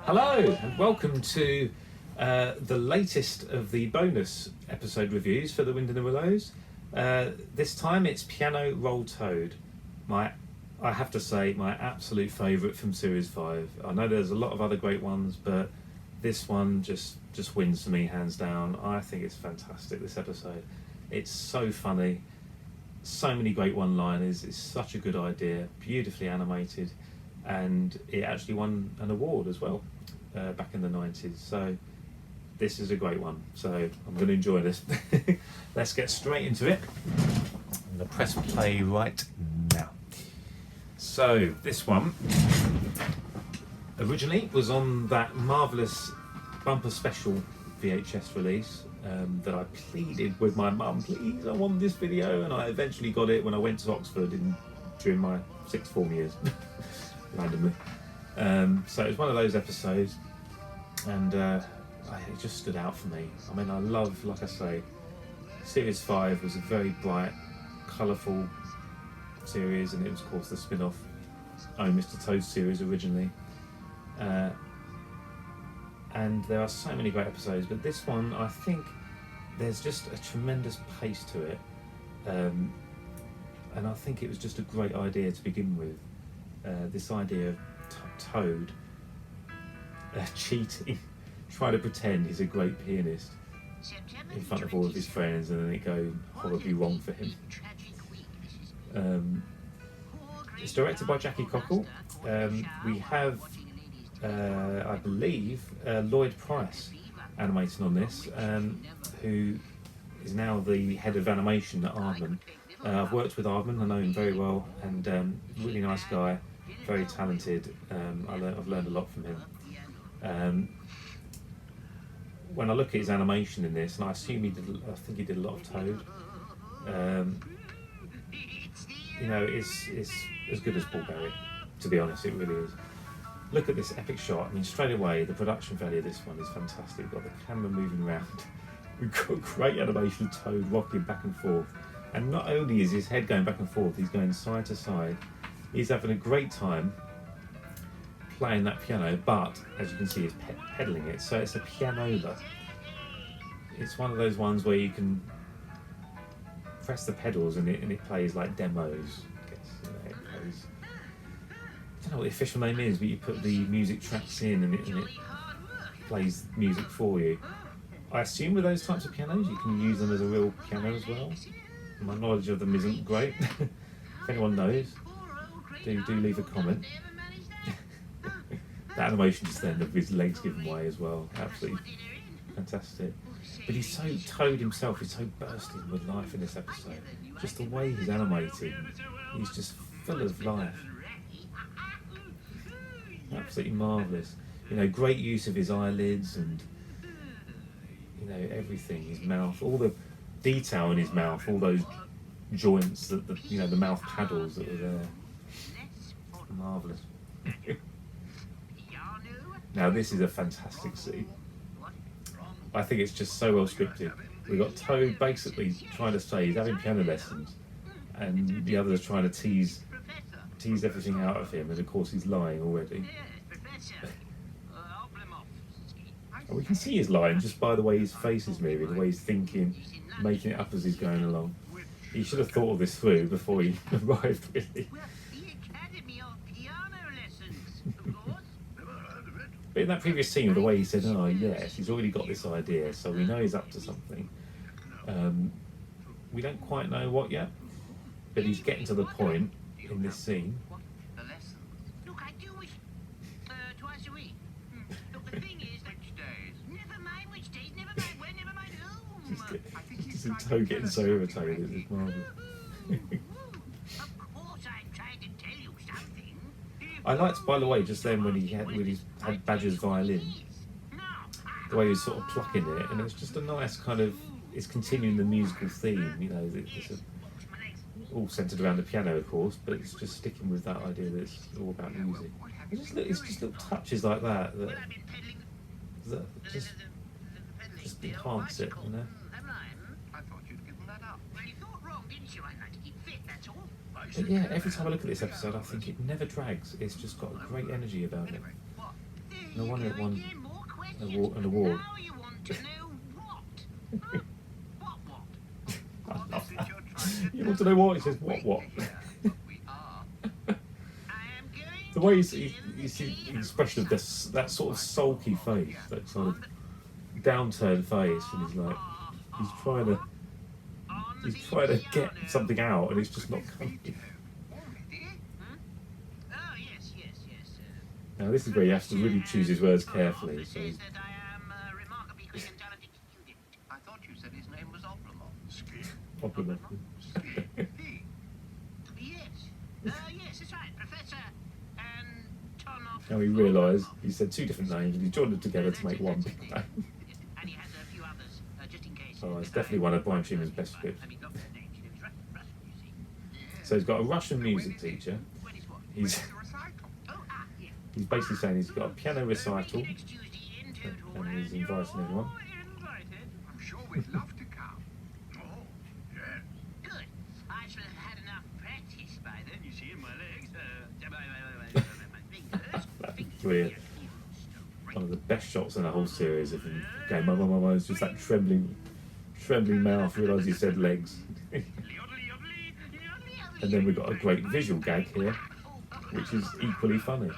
Hello and welcome to the latest of the bonus episode reviews for The Wind and the Willows. This time it's Piano Roll Toad. I have to say, my absolute favourite from Series 5. I know there's a lot of other great ones, but this one just wins for me hands down. I think it's fantastic, this episode. It's so funny, so many great one-liners, it's such a good idea, beautifully animated, and it actually won an award as well back in the 90s. So this is a great one, so I'm going to enjoy this. Let's get straight into it. I'm going to press play right now. So this one originally was on that marvellous bumper special VHS release that I pleaded with my mum, please, I want this video, and I eventually got it when I went to Oxford during my sixth form years, randomly. So it was one of those episodes, and it just stood out for me. I mean, I love, like I say, Series 5 was a very bright, colourful series, and it was of course the spin-off Oh Mr. Toad series originally. And there are so many great episodes, but this one, I think there's just a tremendous pace to it, and I think it was just a great idea to begin with. This idea of Toad cheating, trying to pretend he's a great pianist in front of all of his friends, and then it goes horribly wrong for him. It's directed by Jackie Cockle. We have, I believe, Lloyd Price animating on this, who is now the head of animation at Aardman. I've worked with Aardman, I know him very well, and really nice guy, very talented. I've learned a lot from him. When I look at his animation in this, and I think he did a lot of Toad. You know, it's as good as Paul Berry, to be honest, it really is. Look at this epic shot. I mean, straight away, the production value of this one is fantastic. We've got the camera moving around. We've got great animation of Toad rocking back and forth. And not only is his head going back and forth, he's going side to side. He's having a great time playing that piano, but as you can see, he's pedaling it. So it's a pianola. It's one of those ones where you can press the pedals and it plays like demos. I guess, you know, it plays. I don't know what the official name is, but you put the music tracks in and it plays music for you. I assume with those types of pianos you can use them as a real piano as well. My knowledge of them isn't great. If anyone knows, do leave a comment. The animation just then of his legs giving way as well, absolutely fantastic. But he's so, Toad himself is so bursting with life in this episode. Just the way he's animated, he's just full of life. Absolutely marvellous. You know, great use of his eyelids and, you know, everything, his mouth, all the detail in his mouth, all those joints, the mouth paddles that were there. Marvellous. Now this is a fantastic scene. I think it's just so well scripted. We've got Toad basically trying to say he's having piano lessons, and the others trying to tease everything out of him, and of course he's lying already. And we can see he's lying just by the way his face is moving, the way he's thinking, making it up as he's going along. He should have thought of this through before he arrived, really. But in that previous scene, the way he said, oh yes, he's already got this idea, so we know he's up to something. We don't quite know what yet, but he's getting to the point in this scene. Twice a week. Look, the thing is, which days? Never mind which days, never mind when, never mind whom. Just a Toad getting so irritated, it's marvellous. Of course I'm trying to tell you something. I liked, by the way, just then when he had Badger's violin, the way he was sort of plucking it, and it's just a nice kind of, it's continuing the musical theme, you know, it's all centred around the piano, of course, but it's just sticking with that idea that it's all about music. It's just little touches like that just enhance it, you know. I thought you'd given that up. Well, you thought wrong, didn't you? I like to keep fit, that's all. But yeah, every time I look at this episode, I think it never drags. It's just got a great energy about it. No wonder it won Again, more questions. an award. Now you want to know what? Huh? What? I love that. You want to know what? He says, what? We are. I am going The way to you see the expression of this, that sort of sulky face, that sort of downturned face, and he's like, he's trying to get something out, and it's just not coming. Oh, yes. Now this is where he has to really choose his words carefully. So he's, That I am a remarkably quick and talented student. I thought you said his name was Oplamon. popular. Yes, that's right. Professor Antonov. Now he realised he said two different names, and he joined them together to make one big name. And he has a few others, just in case. Oh, it's definitely one of Brian Schumann's best scripts. I mean, lots of names. You know, he's Russian, you see. So he's got a Russian music teacher. When is what? He's Yeah. he's basically saying he's got a piano recital, Next Tuesday in Toad and he's inviting everyone. Invited. I'm sure we'd love to come. Oh, yeah. Good. I shall have had enough practice by then. You see, in my legs, my fingers. Brilliant. One of the best shots in the whole series of him going, my, it's just that trembling mouth, realised he said legs. And then we've got a great visual gag here, which is equally funny.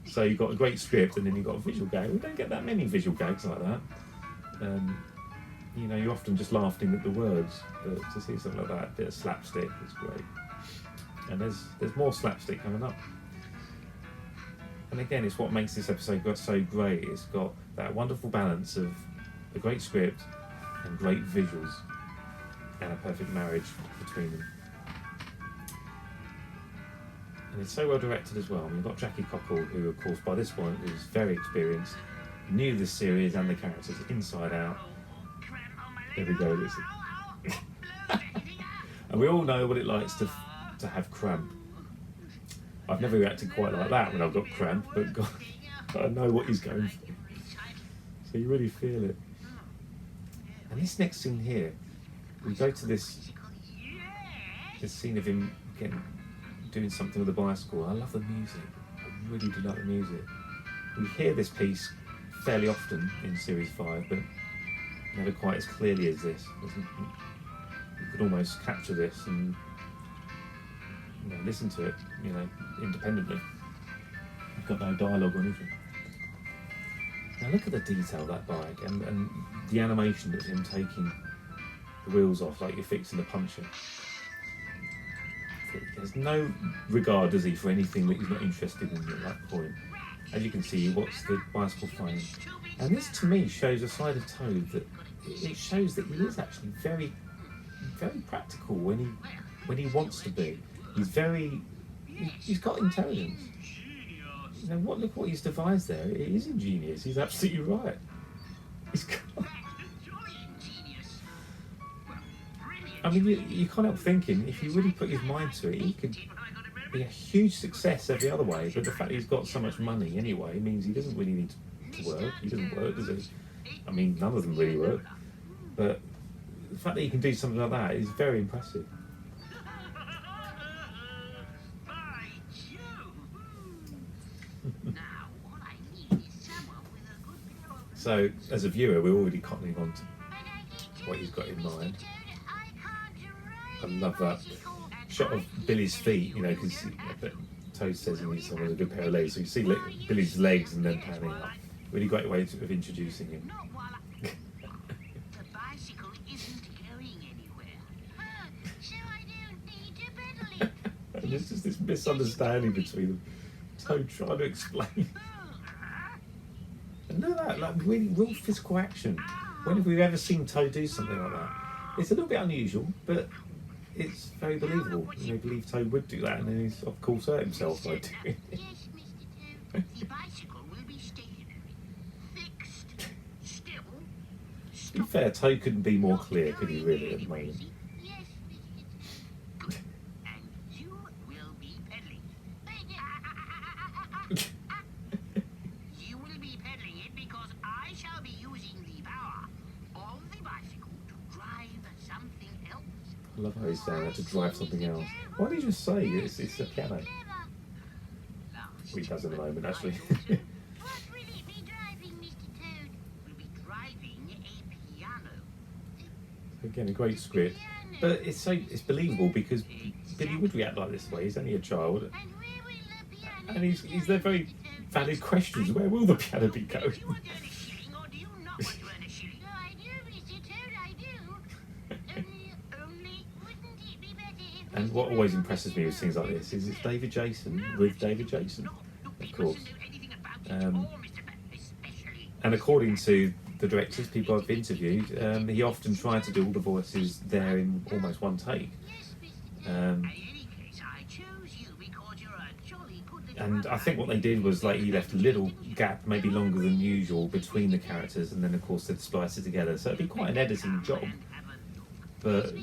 So you've got a great script, and then you've got a visual gag. We don't get that many visual gags like that. You know, you're often just laughing at the words, but to see something like that, a bit of slapstick, is great. And there's more slapstick coming up. And again, it's what makes this episode so great. It's got that wonderful balance of a great script and great visuals, and a perfect marriage between them. And it's so well directed as well. I mean, we've got Jackie Cockle, who, of course, by this point is very experienced, knew the series and the characters inside out. There we go, listen. And we all know what it likes to have cramp. I've never reacted quite like that when I've got cramp, but God, I know what he's going for. So you really feel it. And this next scene here, we go to this scene of him doing something with the bicycle. I love the music. I really do like the music. We hear this piece fairly often in Series 5, but never quite as clearly as this. You could almost capture this and listen to it, independently. You've got no dialogue or anything. Now look at the detail of that bike and the animation of him taking the wheels off like you're fixing the puncture. There's no regard, does he, for anything that he's not interested in at that point. As you can see, he wants the bicycle frame. And this, to me, shows a side of Toad that it shows that he is actually very, very practical when he wants to be. He's got intelligence. Look what he's devised there. It is ingenious. He's absolutely right. I mean, you can't help thinking, if he really put his mind to it, he could be a huge success every other way. But the fact that he's got so much money anyway means he doesn't really need to work. He doesn't work, does he? I mean, none of them really work. But the fact that he can do something like that is very impressive. So, as a viewer, we're already cottoning on to what he's got in mind. I love that shot of Billy's feet, because Toad says he needs someone with a good pair of legs. So you see Billy's legs and then panning up. Really great way of introducing him. The bicycle isn't going anywhere. So I don't need to pedal it. And there's just this misunderstanding between them. Toad trying to explain. And look at that, really real physical action. When have we ever seen Toad do something like that? It's a little bit unusual, but it's very believable. You believe Toad would do that, and then he's of course hurt himself by doing it. Yes, Mr. Toad. The bicycle will be stationary. Fixed. Still. To be fair, Toad couldn't be more clear, could he really, at the moment? Yes, Mr. Toad. And you will be pedaling. You will be pedaling it because I shall be using the power of the bicycle to drive something else. I love how he's saying that, to drive something else. Why don't you just say it's a piano? Well, he does in a moment, actually. What will it be Again, a great script, but it's believable because Billy would react like this way. He's only a child, and he's there very valid questions. Where will the piano be going? Do you want to earn a shilling or do you not want to earn a shilling? No, I do, Mr. Toad, I do. Only, wouldn't it be better if... And what always impresses me with things like this is it's David Jason with David Jason, of course. And according to the directors, people I've interviewed, he often tried to do all the voices there in almost one take. And I think what they did was like he left a little gap, maybe longer than usual, between the characters, and then of course they'd splice it together. So it'd be quite an editing job, but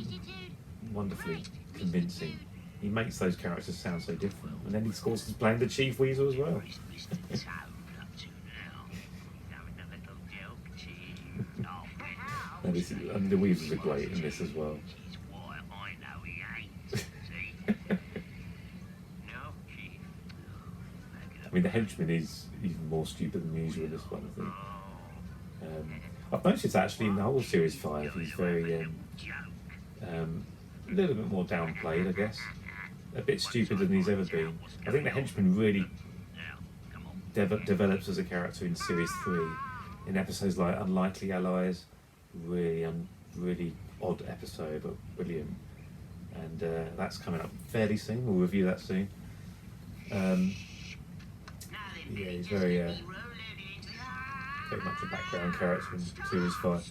wonderfully convincing. He makes those characters sound so different, and then he, of course, is playing the Chief Weasel as well. And the Weasels are great in this as well. I mean, the henchman is even more stupid than usual in this one, I think. I've noticed actually in the whole series 5, he's very, a little bit more downplayed, I guess. A bit stupider than he's ever been. I think the henchman really develops as a character in series 3, in episodes like Unlikely Allies, really odd episode, but brilliant. And that's coming up fairly soon. We'll review that soon. Yeah, he's very much a background character in series 5.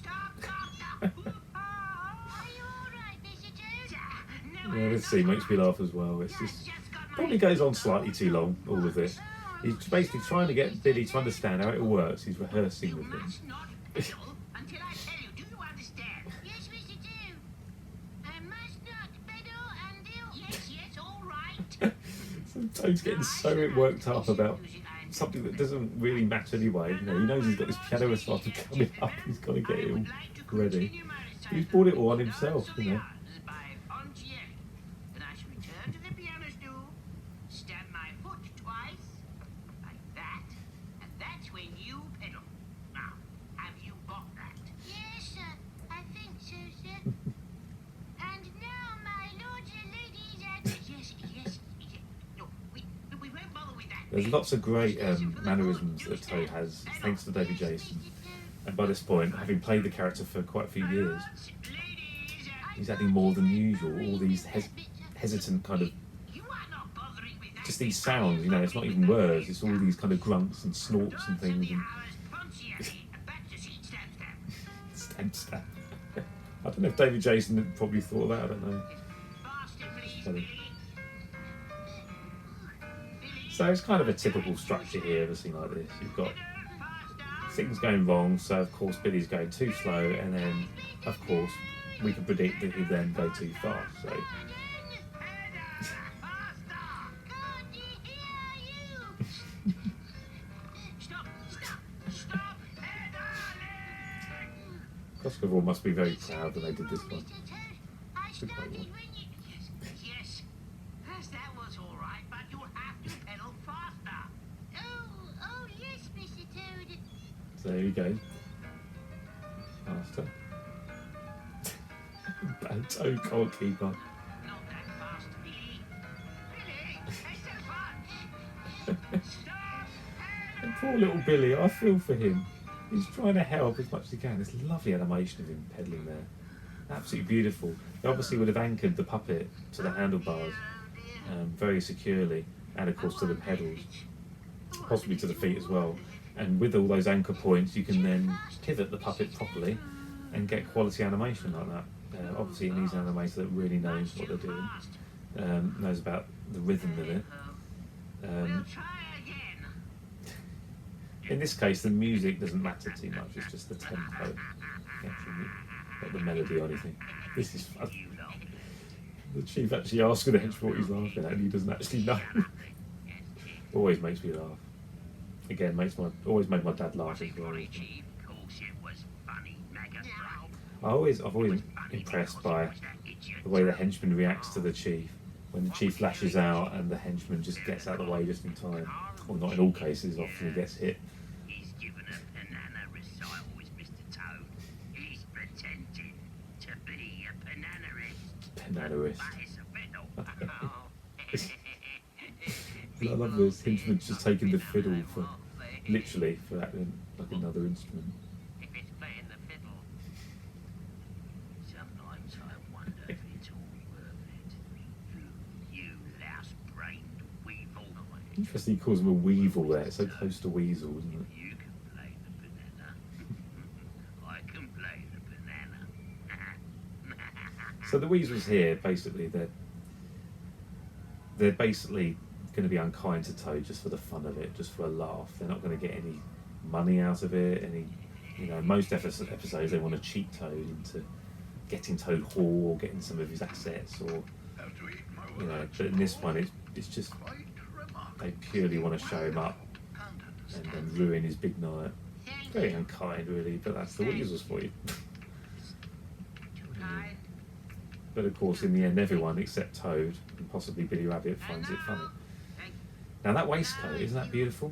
Yeah, this scene makes me laugh as well. It's just probably goes on slightly too long, all of this. He's basically trying to get Billy to understand how it all works. He's rehearsing with him. So Toad's getting so worked up about something that doesn't really matter anyway. You know, he knows he's got this piano recital coming up. He's got to get it all ready. He's brought it all on himself, you know. There's lots of great mannerisms that Toad has, thanks to David Jason. And by this point, having played the character for quite a few years, he's adding more than usual. All these hesitant kind of, just these sounds, you know, it's not even words, it's all these kind of grunts and snorts and things. And stamp. I don't know if David Jason had probably thought of that, I don't know. So it's kind of a typical structure here of a scene like this. You've got things going wrong, so of course Billy's going too slow, and then of course we can predict that he'll then go too fast. So Cosgrove Hall must be very proud that they did this one. It's a great one. So there you go. Faster. Bad Toad can't keep up. And poor little Billy, I feel for him. He's trying to help as much as he can. This lovely animation of him pedaling there. Absolutely beautiful. They obviously would have anchored the puppet to the handlebars very securely, and of course to the pedals, possibly to the feet as well. And with all those anchor points, you can then pivot the puppet properly and get quality animation like that. Obviously, it needs an animator that really knows what they're doing, knows about the rhythm of it. In this case, the music doesn't matter too much, it's just the tempo, not the melody or anything. This is fun. The Chief actually asks the henchman what he's laughing at, and he doesn't actually know. Always makes me laugh. Again, always made my dad laugh as well. I've always been impressed by the way the henchman reacts to the Chief. When the Chief lashes out and the henchman just gets out of the way just in time. Well, not in all cases, often he gets hit. He's given a banana recital with Mr. Toad. He's pretending to be banana wrist. Oh. I love this. Hinchman's just taking the fiddle for, literally, for acting like another instrument. If it's playing the fiddle. Sometimes I wonder if it's all worth it. You louse-brained weevil. Interesting, he calls him a weevil there. It's so close to weasel, isn't it? You can play the banana. I can play the banana. So the weasels here, basically, they're basically going to be unkind to Toad just for the fun of it, just for a laugh. They're not going to get any money out of it. Most episodes they want to cheat Toad into getting Toad Hall or getting some of his assets, or But in this one, it's just they purely want to show him up and then ruin his big night. Very unkind, really, but that's the weasels for you. But of course, in the end, everyone except Toad and possibly Billy Rabbit finds it funny. Now that waistcoat, isn't that beautiful?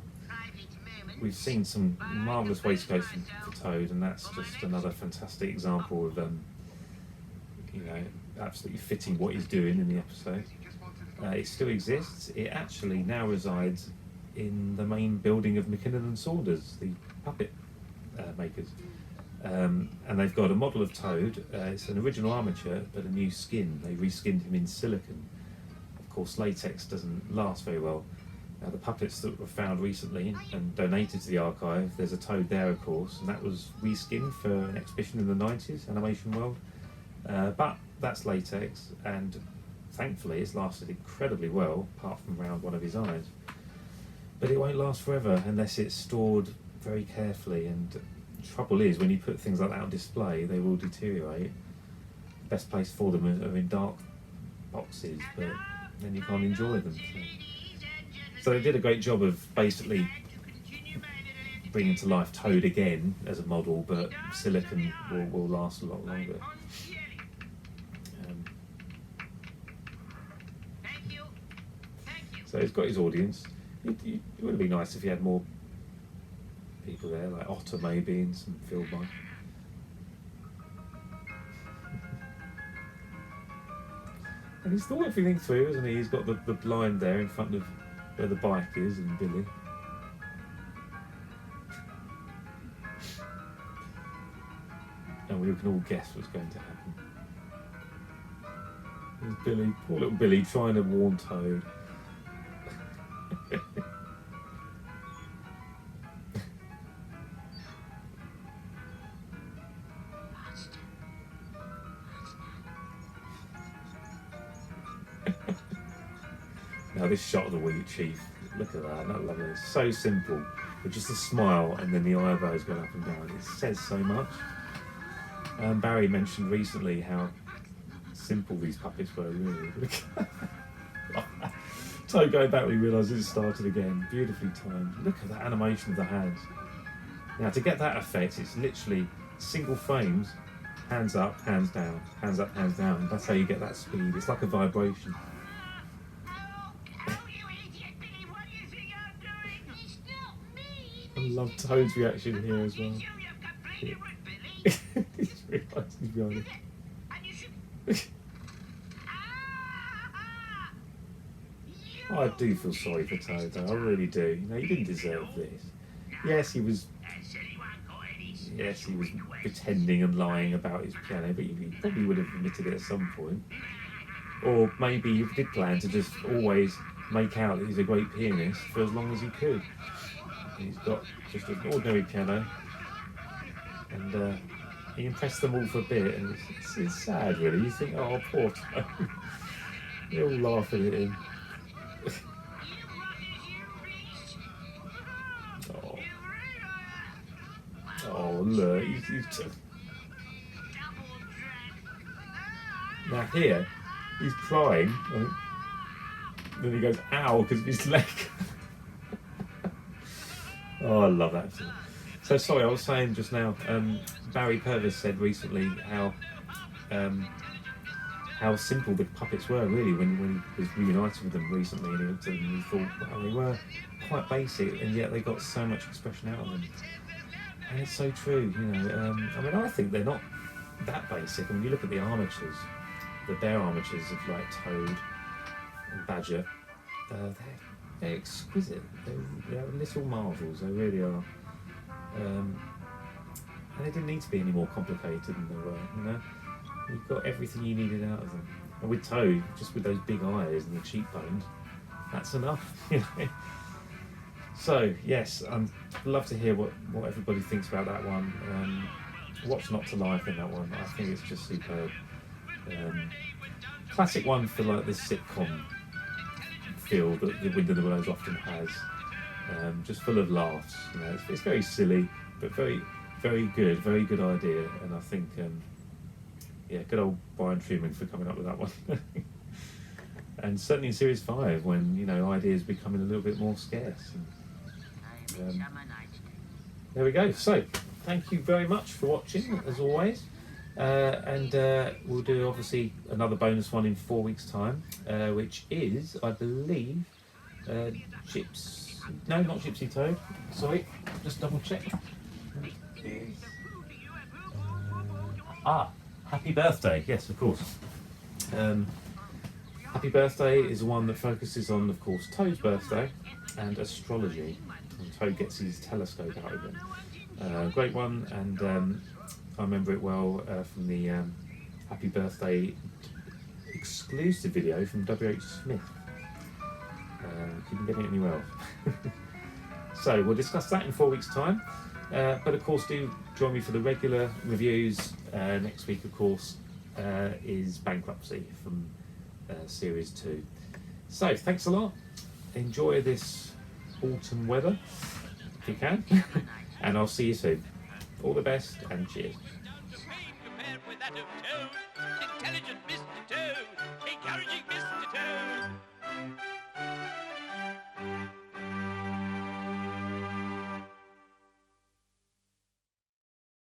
We've seen some marvellous waistcoats for Toad, and that's just another fantastic example of, absolutely fitting what he's doing in the episode. It still exists. It actually now resides in the main building of McKinnon and Saunders, the puppet makers. And they've got a model of Toad. It's an original armature, but a new skin. They reskinned him in silicone. Of course, latex doesn't last very well. Now, the puppets that were found recently and donated to the archive, there's a Toad there, of course, and that was reskinned for an exhibition in the 90s, Animation World. But that's latex, and thankfully it's lasted incredibly well, apart from around one of his eyes. But it won't last forever unless it's stored very carefully, and the trouble is, when you put things like that on display, they will deteriorate. The best place for them are in dark boxes, but then you can't enjoy them. So they did a great job of basically bringing to life Toad again as a model, but silicone will last a lot longer. So he's got his audience. It would be nice if he had more people there, like Otter maybe, and some field mice. And he's thought everything through, hasn't he? He's got the blind there in front of where the bike is and Billy. And we can all guess what's going to happen. There's Billy, poor little Billy, trying to warn Toad. Now this shot of the wheat chief, look at that, isn't that lovely? It's so simple, with just a smile and then the eyebrows going up and down. It says so much. Barry mentioned recently how simple these puppets were, really. So going back, we realised it started again. Beautifully timed. Look at that animation of the hands. Now to get that effect, it's literally single frames, hands up, hands down, hands up, hands down. That's how you get that speed. It's like a vibration. I love Toad's reaction here as well. He's realised he's behind it. I do feel sorry for Toad though, I really do. He didn't deserve this. Yes, he was pretending and lying about his piano, but he probably would have admitted it at some point. Or maybe he did plan to just always make out that he's a great pianist for as long as he could. He's got just an ordinary piano, and he impressed them all for a bit, and it's sad really. You think, oh, poor Toad. They're all laughing at him. Oh look, he's just... Now here, he's crying, then he goes, ow, because of his leg. Oh, I love that. So sorry, I was saying just now, Barry Purvis said recently how simple the puppets were really when he was reunited with them recently, and he looked at them and he thought, wow, they were quite basic, and yet they got so much expression out of them. And it's so true, I mean, I think they're not that basic. I mean, you look at the armatures, the bear armatures of like Toad and Badger, they're exquisite. They're little marvels. They really are. And they didn't need to be any more complicated than they were. You know, you've got everything you needed out of them. And with Toad, just with those big eyes and the cheekbones, that's enough. You know. So yes, I'd love to hear what everybody thinks about that one. What's not to like in that one? I think it's just superb. Classic one for like this sitcom feel that the Wind in the Willows often has. Just full of laughs. You know, it's very silly, but very, very good idea. And I think, yeah, good old Brian Truman for coming up with that one. And certainly in Series 5, when, you know, ideas becoming a little bit more scarce. And, there we go. So, thank you very much for watching, as always. And we'll do, obviously, another bonus one in 4 weeks' time, which is, I believe, No, not Gypsy Toad. Sorry, just double check. Happy Birthday. Yes, of course. Happy Birthday is the one that focuses on, of course, Toad's birthday and astrology. And Toad gets his telescope out again. Great one, and I remember it well from the Happy Birthday exclusive video from W.H. Smith. Couldn't get it anywhere else. So we'll discuss that in 4 weeks' time. But of course, do join me for the regular reviews. Next week, of course, is Bankruptcy from Series 2. So thanks a lot. Enjoy this autumn weather, if you can. And I'll see you soon. All the best and cheers.